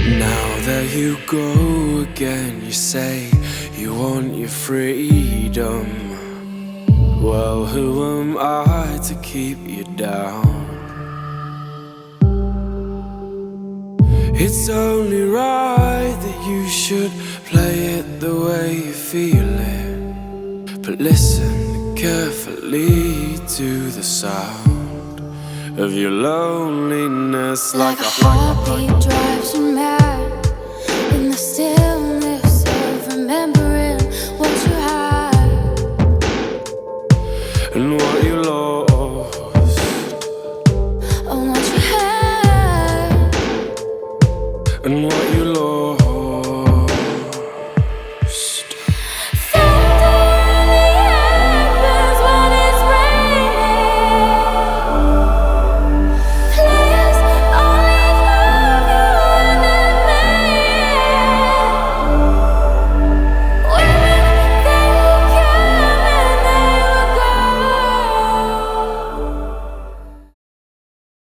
Now there you go again. You say you want your freedom. Well, who am I to keep you down? It's only right that you should play it the way you feel it. But listen carefully to the sound of your loneliness, like a heartbeat drives you mad in the stillness of remembering what you had and what you lost, and what you had and what you lost.